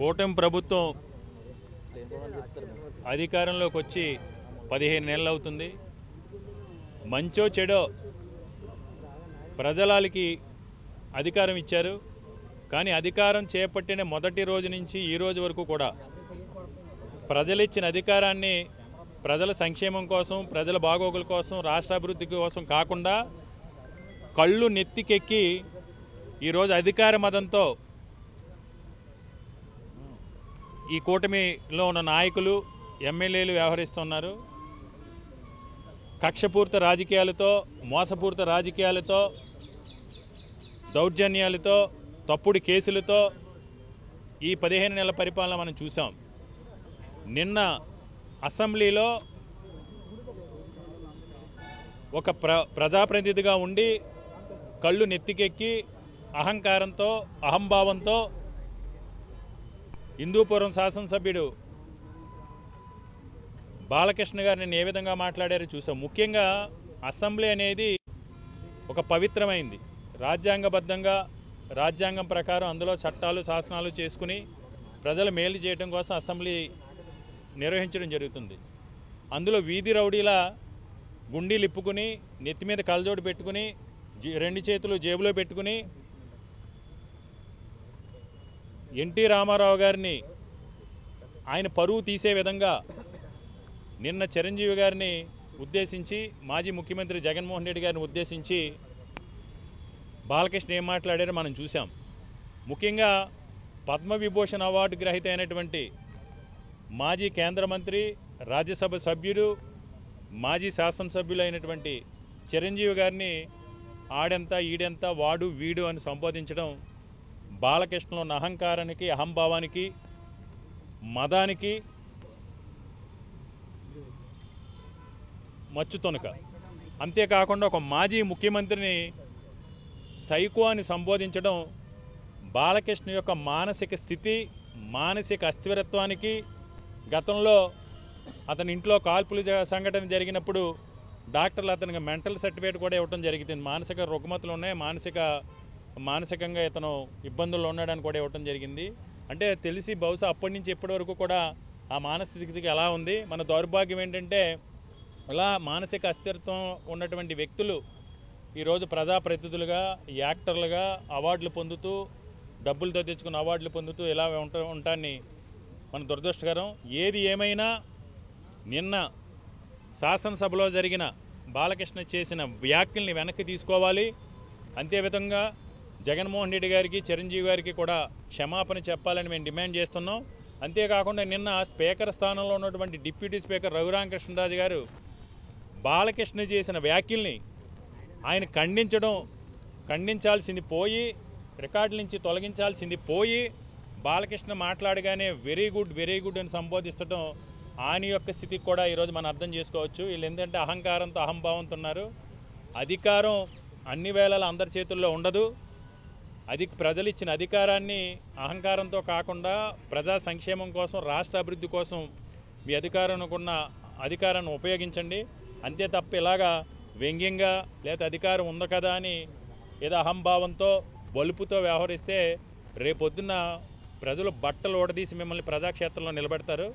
కూటమి ప్రభుత్వం అధికారంలోకి వచ్చి 15 నెలలు అవుతుంది. మంచో చెడో ప్రజలకి అధికారం ఇచ్చారు. కానీ అధికారం చేపట్టిన మొదటి రోజు నుంచి ఈ రోజు వరకు కూడా ప్రజలిచ్చిన అధికారాన్ని ప్రజల సంక్షేమం కోసం, ప్రజల బాగోగుల కోసం, రాష్ట్ర అభివృద్ధి కోసం కాకుండా కళ్ళు నెత్తికెక్కి ఈరోజు అధికార మదంతో ఈ కూటమిలో ఉన్న నాయకులు, ఎమ్మెల్యేలు వ్యవహరిస్తున్నారు. కక్షపూరిత రాజకీయాలతో, మోసపూరిత రాజకీయాలతో, దౌర్జన్యాలతో, తప్పుడు కేసులతో ఈ 15 నెలల పరిపాలన మనం చూసాం. నిన్న అసెంబ్లీలో ఒక ప్రజాప్రతినిధిగా ఉండి కళ్ళు నెత్తికెక్కి అహంకారంతో, అహంభావంతో హిందూపురం శాసనసభ్యుడు బాలకృష్ణ గారు నిన్న ఏ విధంగా మాట్లాడారో చూసాం. ముఖ్యంగా అసెంబ్లీ అనేది ఒక పవిత్రమైంది. రాజ్యాంగబద్ధంగా, రాజ్యాంగం ప్రకారం అందులో చట్టాలు, శాసనాలు చేసుకుని ప్రజల మేలు చేయడం కోసం అసెంబ్లీ నిర్వహించడం జరుగుతుంది. అందులో వీధి రౌడీలా గుండీలు ఇప్పుకుని, నెత్తి మీద కళ్ళజోడు పెట్టుకుని, 2 చేతులు జేబులో పెట్టుకుని ఎన్టీ రామారావు గారిని ఆయన పరువు తీసే విధంగా నిన్న చిరంజీవి గారిని ఉద్దేశించి, మాజీ ముఖ్యమంత్రి జగన్మోహన్ రెడ్డి గారిని ఉద్దేశించి బాలకృష్ణ ఏం మాట్లాడారో మనం చూసాం. ముఖ్యంగా పద్మవిభూషణ్ అవార్డు గ్రహీత అయినటువంటి మాజీ కేంద్ర మంత్రి, రాజ్యసభ సభ్యుడు, మాజీ శాసనసభ్యులు అయినటువంటి చిరంజీవి గారిని ఆడెంత, ఈడెంత, వాడు, వీడు అని సంబోధించడం బాలకృష్ణలో ఉన్న అహంకారానికి, అహంభావానికి, మదానికి మచ్చుతొనక. అంతేకాకుండా ఒక మాజీ ముఖ్యమంత్రిని సైకో అని సంబోధించడం బాలకృష్ణ యొక్క మానసిక స్థితి, మానసిక అస్థిరత్వానికి, గతంలో అతని ఇంట్లో కాల్పుల సంఘటన జరిగినప్పుడు డాక్టర్లు అతనికి మెంటల్ సర్టిఫికేట్ కూడా ఇవ్వడం జరిగింది. మానసిక రుగ్మతలు ఉన్నాయి, మానసికంగా ఇతను ఇబ్బందుల్లో ఉన్నాడని కూడా ఇవ్వడం జరిగింది. అంటే తెలిసి బహుశా అప్పటి నుంచి ఇప్పటి వరకు కూడా ఆ మానసిక స్థితికి ఎలా ఉంది. మన దౌర్భాగ్యం ఏంటంటే ఇలా మానసిక అస్థిరత్వం ఉన్నటువంటి వ్యక్తులు ఈరోజు ప్రజాప్రతినిధులుగా, యాక్టర్లుగా అవార్డులు పొందుతూ, డబ్బులతో తెచ్చుకున్న అవార్డులు పొందుతూ ఇలా ఉంటాన్ని మన దురదృష్టకరం. ఏది ఏమైనా నిన్న శాసనసభలో జరిగిన బాలకృష్ణ చేసిన వ్యాఖ్యల్ని వెనక్కి తీసుకోవాలి. అంతేవిధంగా జగన్మోహన్ రెడ్డి గారికి, చిరంజీవి గారికి కూడా క్షమాపణ చెప్పాలని మేము డిమాండ్ చేస్తున్నాం. అంతేకాకుండా నిన్న స్పీకర్ స్థానంలో ఉన్నటువంటి డిప్యూటీ స్పీకర్ రఘురామకృష్ణరాజు గారు బాలకృష్ణ చేసిన వ్యాఖ్యల్ని ఆయన ఖండించాల్సింది పోయి, రికార్డుల నుంచి తొలగించాల్సింది పోయి, బాలకృష్ణ మాట్లాడగానే వెరీ గుడ్ అని సంబోధిస్తడం ఆయన యొక్క స్థితికి కూడా ఈరోజు మనం అర్థం చేసుకోవచ్చు. వీళ్ళు ఏంటంటే అహంకారంతో, అహంభావంతో ఉన్నారు. అధికారం అన్ని వేళలా అందరి చేతుల్లో ఉండదు. ప్రజలు ఇచ్చిన అధికారాన్ని అహంకారంతో కాకుండా ప్రజా సంక్షేమం కోసం, రాష్ట్ర అభివృద్ధి కోసం మీ అధికారాన్ని ఉపయోగించండి. అంతే తప్ప ఇలాగా వ్యంగ్యంగా లేదా అధికారం ఉంది కదా అని ఏదో అహంభావంతో, బలుపుతో వ్యవహరిస్తే రేపొద్దున్న ప్రజలు బట్టలు ఓడదీసి మిమ్మల్ని ప్రజాక్షేత్రంలో నిలబెడతారు.